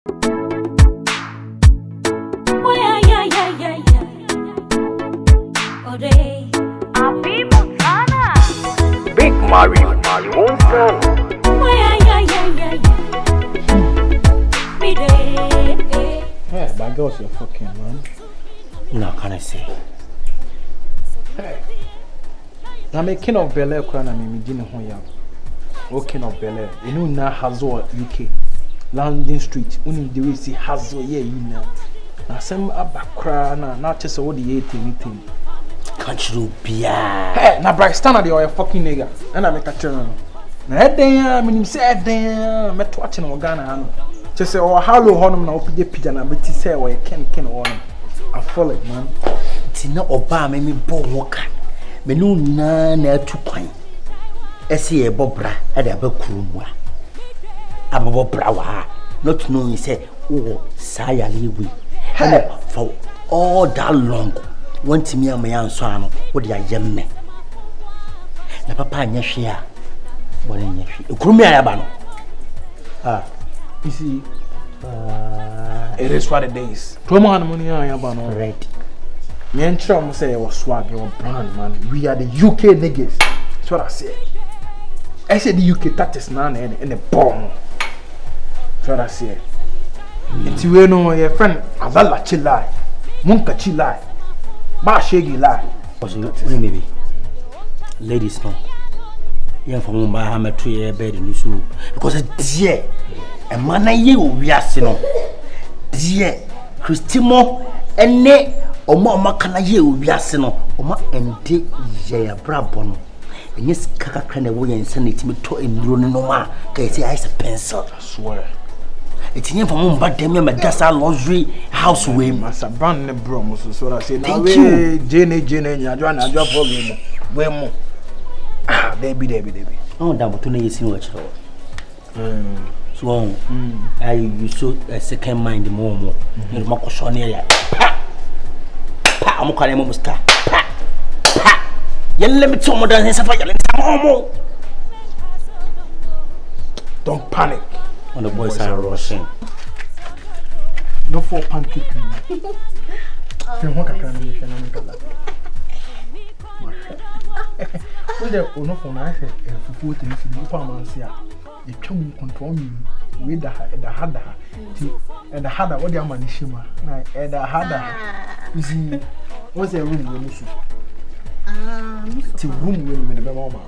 Big Mario, Mario, Hey, that girl's your fucking man. Now can I say? Hey. Now me king of Bel Air kwana me dine ho ya. O king of Bel Air. You know na Hazo UK. Landing Street. Uni the way see Hazo here you know. Na sem abakra na chese wo the anything. Can't you be Hey, na Bryce STUNNA the fucking nigga. And I make a turn on. Na eden me nim say eden me to ache na Ghana ha no. Chese o hallow honum na opije pija na beti say o ken honum. I follow it, man. Tina oba me bo woka. Me no na atu kwan. Ese e bobra e da bakuru mu a. Abobo bra wa. Not knowing say oh saya lewe. Hey, for all that long. Want me am yan so ano. Wo dia yemme. Na papa anya hwe a. Bo nya hwe. Ekurumi ayaba no. Ah, you see, it is what it is. Promo and money ayaba no. right. Me and Chum say was swag your brand, man. We are the UK niggas. That's what I say. I said the UK tactics now and a bomb. That's what I say. It's you know your friend Azala chilai. Munka chilai. Ba shegi lie. Maybe. Ladies no. Yeah, for Mumbai, I'm a 3-year bed in this room. Because dear, a man a year we are seeing. Dear, Christimo, and ne, or Mamma can a year we are seeing. Or ma and de ye a brabon. And yes, Kaka can away and send it to me to in running no ma. Can say I pencil? I swear. It's in for Mumbai, damn, my that's our luxury house way. Master brand ne bro, so I say, thank you. Jenny, I drop for me. Where more? Ah, Debbie. Oh, that but you see what so I you so a second mind more. You mako shone pa. Pa am kwale mo musta. Pa. Yelle me to mo dan safa yelle mo. Don't panic. And the boys are rushing. No for pancake. Feel what I can do. We there no for nice and for things you farm see you can control me with the harder and the harder what your man shima na and the harder you see what's a room we miss it's a room with the mama.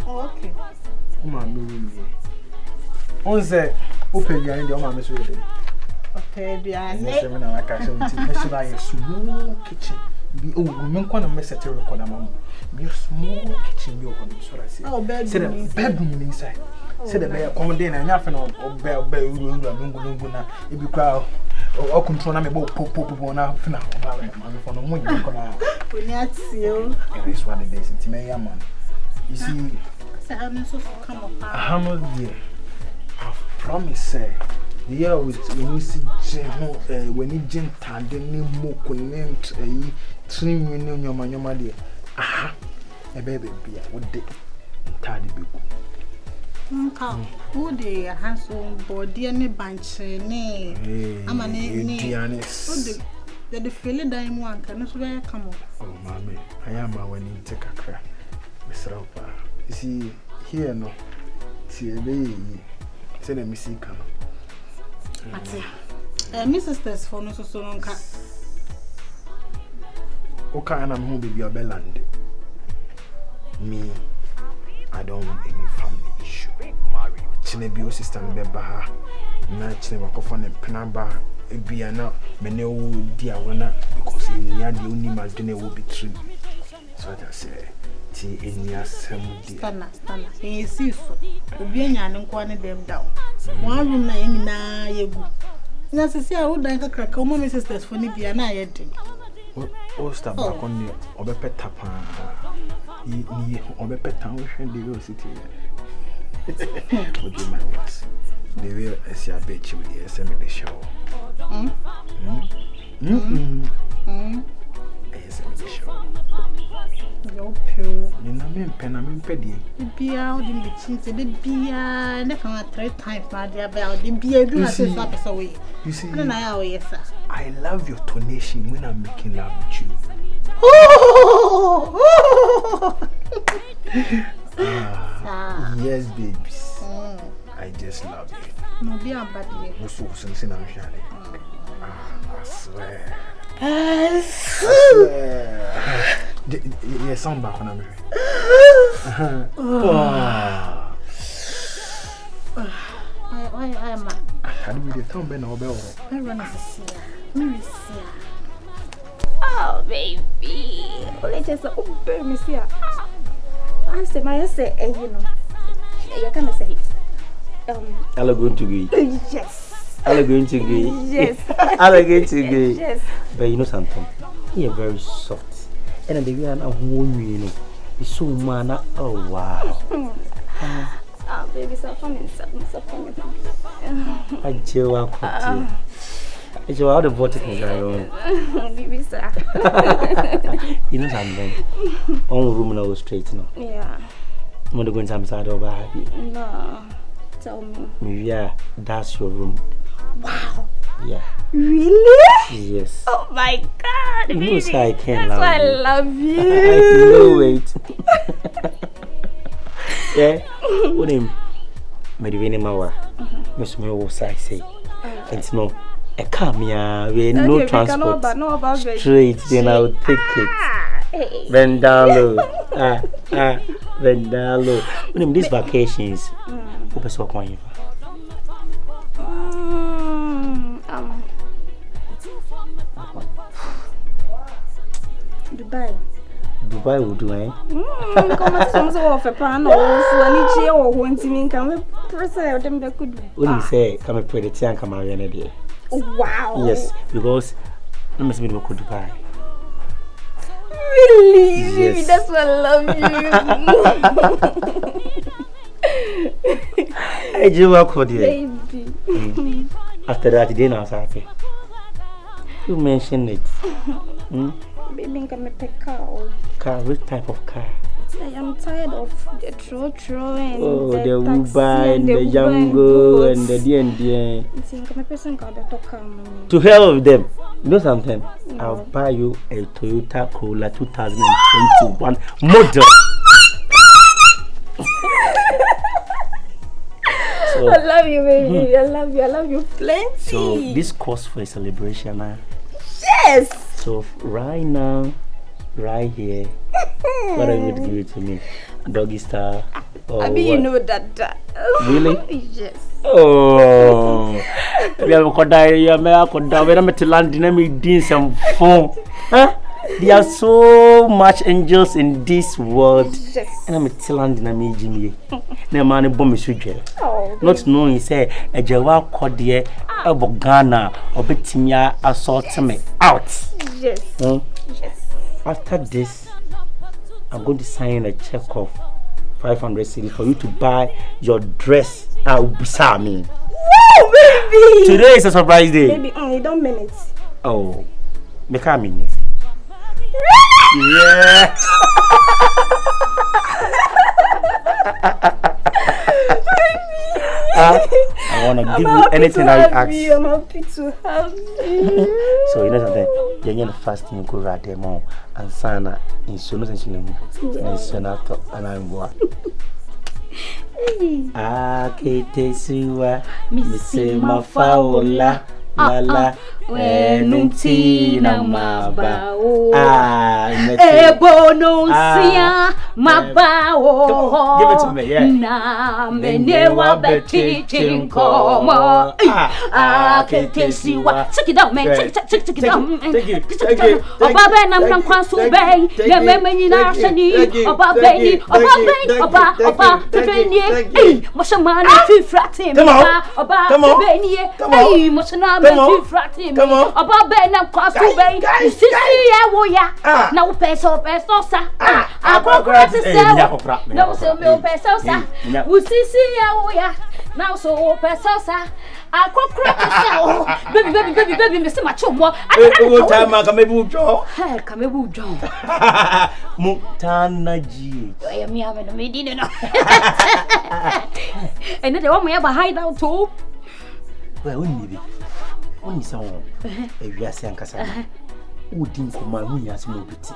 Oh, okay. Mama no on say open your in the mama so dey okay dia next time na waka so nti na your small kitchen be oh me kwa na me set record am be small kitchen be on so I say oh bedroom inside say the be come dey na nya fe na be lungu na e bi kwa o control na me bo pop na fe na o ba we ma for no mo yin ko na onyatio it is what it is nti me ya man you see say I'm so come up how dear I promise say the year with when you see when you gin tade ni moku nent trim ni nyoma de aha e baby bia wo de tade beku nka wo de handsome body ne banche ne ama ne dianis wo de feel dan mu anka no so be come oh mama I am when you take akra Mr. Opa you see here no see be say na misika no my sisters for no so nka okay and I'm home baby Abeland me I don't want any family issue marry chine bi o sister no be ba na chine ba kofa ne penaba ebia na me ne wo dia wona because enia de oni ma de ne wo betray so that say ti enia samudi stunna see so obi anya ne nko ne dem down one room na nyina yegu na sisi a wo dan kakraka o my sisters for ni bia na yedi o star back on ni obepeta pa ni obepeta wo hwe de go city what do my words they will as ya bet you the sm the show the Yo pill. You know me pen, I'm in pedi. The beer, the chin, the beer, and the 3 times, my dear bell. The beer do not say slap away. You see, Yes, sir. I love your tonation when I'm making love with you. Yes, babies. I just love you. No, be a bad day. No, so something I'm sharing. I swear. I swear. Yes, sound back when I'm here. I am. How do we tell Ben or Bell? I run as a oh, baby. Let us open, Monsieur. I say, my say, you know, you can say, Hello, going to be. yes. Hello, going to be. Yes. Hello, going to be. Yes. But you know something? You're very soft. And the way I'm home, you know, it's so man. Oh, wow. Oh, baby, so funny, so funny. I do. I do all the water can go on. Baby, sir. You know something? On room now straight now. Yeah. I'm going to some side over happy. No. Tell me. Yeah, that's your room. Wow. Yeah. Really? Yes. Oh my God, you baby. Know, so I can't that's why you. I love you. I know it. Yeah. What name? Medivini Mawa. Miss me was I say. And no, a camera, we no transport. Straight, then I'll take it. Bend down low. Bend down low. What name? These vacations. Who so going? Dubai will do, eh? Come on, some sort of a pan or furniture or one to me. Come present them that could. When you say, come and pray the tea and come out any day. Wow. Yes, because let me see what could Dubai. Really? Yes. Baby, that's why I love you. I do work for you. Baby. After that, dinner was happy. You mentioned it. Baby, come and pick car. Car, which type of car? I am tired of the trotro and the Uber and the Django and the D&D. To hell with them. You know something? No. I'll buy you a Toyota Corolla 2021 model. So, I love you, baby. I love you plenty. So this calls for a celebration, huh? Yes. So right now, right here, what are you going to give it to me? Doggy style? I mean, you know that. Really? Yes. Oh, we have got diarrhea. We have got diarrhea. We have to land in me doing some fun. Huh? There are so much angels in this world. Yes. And I'm still landing in me, Jimmy. No man, bomb is with not knowing, say, a Jawa Cordier, a Bogana, or Betimia assault me out. Yes. Yes. After this, I'm going to sign a check of 500 cedis for you to buy your dress. I'll be Sammy. Whoa, baby! Today is a surprise day. Baby, only don't minute. Oh, make a minute. Yeah. I want to give you anything I ask. I'm happy to have you. So you know something? You're the first thing you go right there, mom, and Sana in Sonos and Chilemu, and Senator, and I'm what? Kete Suwa, Missy Mafaula, Lala, Wenunti na mabao. Ebonosia mabao. Give it to me, yeah. Na menewa beti chinkomo. Kete Suwa. Check it out, man. Check it out. Take it. Oba na mkwansu bay. Ne memeni na shani. Oba bay. Oba tebeni. Moshamani fi frati. Oba tebeni. Hey, moshamani fi frati. Come on. About Ben and Crossway. Sissy, I now peso sa. I progress is no so mil peso sa. We see now so peso sa. I go crack baby, me say my chum. What time I come able to? Hey, come able to. Mutana G. I am having a meeting. And then they want me ever hide out too. Well, only someone. If you are saying Cassandra. Who didn't come my who has more pity?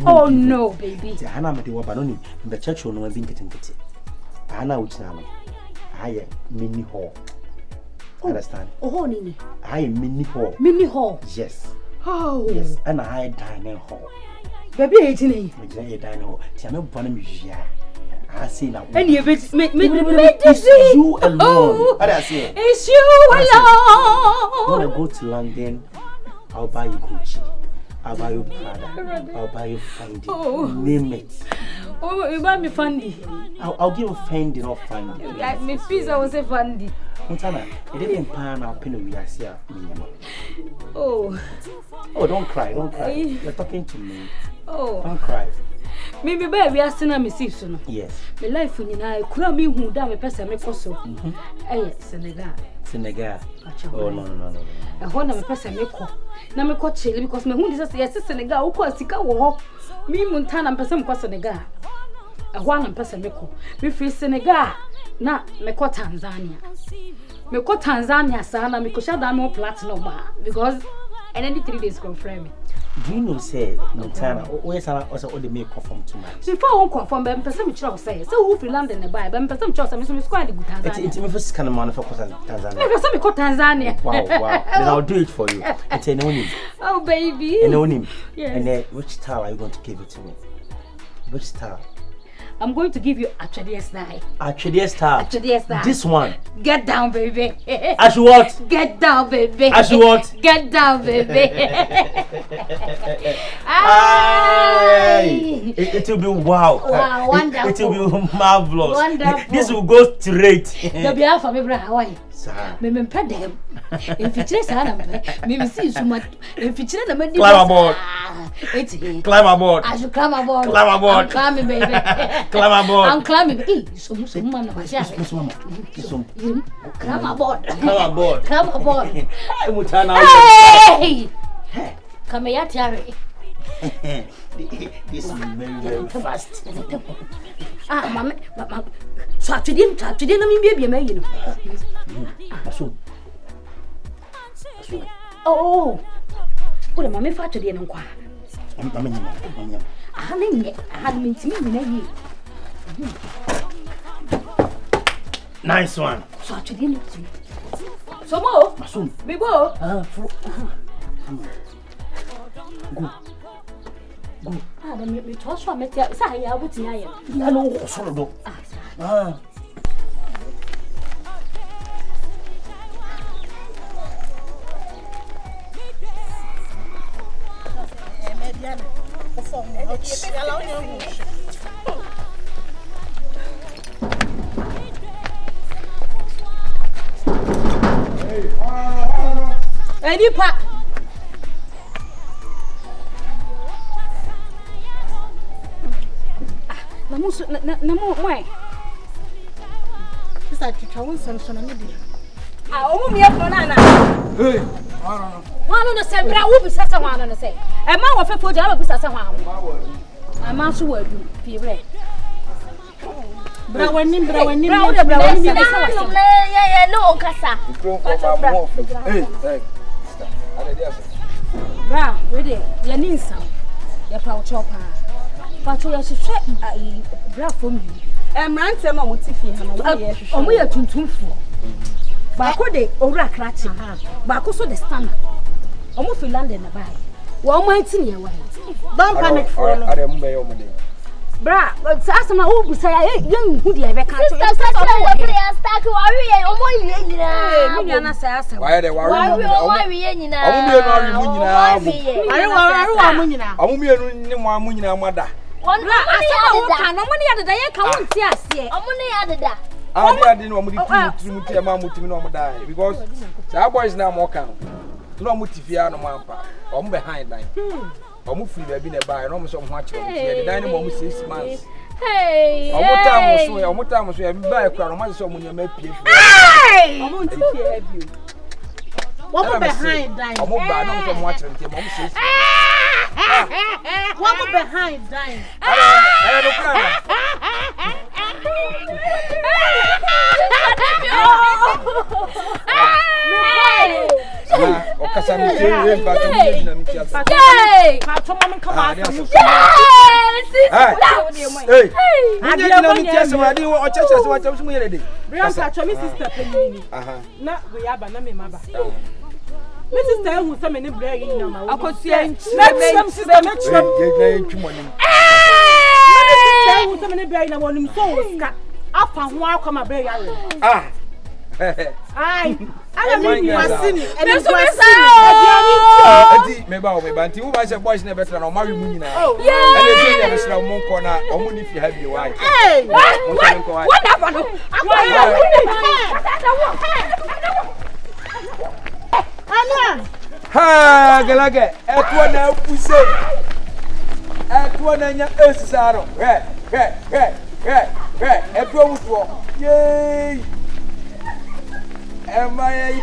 Oh no, baby. Hannah met the Wabanoni in the church on one being pity. Hannah, which now I mini hall. Understand? Oh, Nini. I mini hall. Mini hall. Yes. Oh, yes. And I dining hall. Baby, 18. I dining hall. Tiano Bonamia. I see now. And you me you alone. It's you alone. When I go to London, I'll buy you Gucci. I'll buy you Prada. I'll buy you Fendi. Oh. Name it. Oh, you buy me Fendi. I'll give you Fendi, not Fendi. My fees I was a Fendi. Montana, it didn't pan our penny we are here. Oh. Oh, don't cry, don't cry. You're talking to me. Oh. Don't cry. Maybe baby, we are still not missing. Yes. My life when you could me who down a person make also. Eh, Senegal. Senegal. Oh, no. I want a person make call. Now me call Chile because my wound is a Senegal who calls Sika war. Me Montana and person call Senegal. A one person make call. Me free Senegal. Na me call Tanzania. Me call Tanzania, son, and me could shut down more platinum because and any 3 days confirm me. Do you know, say, Montana, always also all the make conform too much? Before I won't conform, but person chose say, so who feel London the buy, but person chose, I'm squad good Tanzania. It's me first kind of money for Tanzania. Never saw me call Tanzania. Wow. Then I'll do it for you. It's an onim. Oh, baby. An onim. Yes. And then, which star are you going to give it to me? Which star? I'm going to give you a traditional star. A traditional star? A traditional star. This one? Get down, baby. As you what? Get down, baby. As you what? Get down, baby. It will be wow. Wow, wonderful. It will be marvelous. Wonderful. This will go straight. The beer for me, Hawaii. Sir. Me pet them. If you chase me see so much. If you chase them, climb aboard. Climb aboard. I should climb aboard. Climb aboard. I'm climbing, baby. Climb aboard. I'm climbing. So man, climb aboard. Climb aboard. Climb aboard. Hey! Come here, Terry. This is very fast. Mama. So today, I'm baby, you know. Oh, what am I for today? I hadn't to me. Nice one. So today, some more. Be go. Go. Let me toss for me. Say, I would say, I know. So, any part. Namu, why? This I travel some media. Oh, me up on Anna. Hey, one on the same, but I will be such a one on the same. A man of a foot, I will be such a one. I'm also working, period. Brown, ready, your knees sound. Your power chopper. But you should check a bra from you. I'm ransom on Tiffy. We are too full. But could they OWURA KRAKYE? But also the STUNNA. Almost London buy. One might in your way. Don't panic for me. Bra, but Sassama who say I ain't young who the ever can't. Behind line. I'm free baby nearby, and almost watching the dining room 6 months. Hey, I'm time was buy a crown, my son when you make Hey! I'm on TK have you. What behind dying? I'm over no so much and mom says. What behind dying? Sister who some many bread in my sister who some many bread in one so up and walk on my bread. I mean you are sinning and it's maybe but you was a boys never tell or marry me now. Yeah, and you never one corner or if you have your wife. Hey, what happened? Ha, Galage, at one now, who say at one and your Saro, at one, yay. Am I a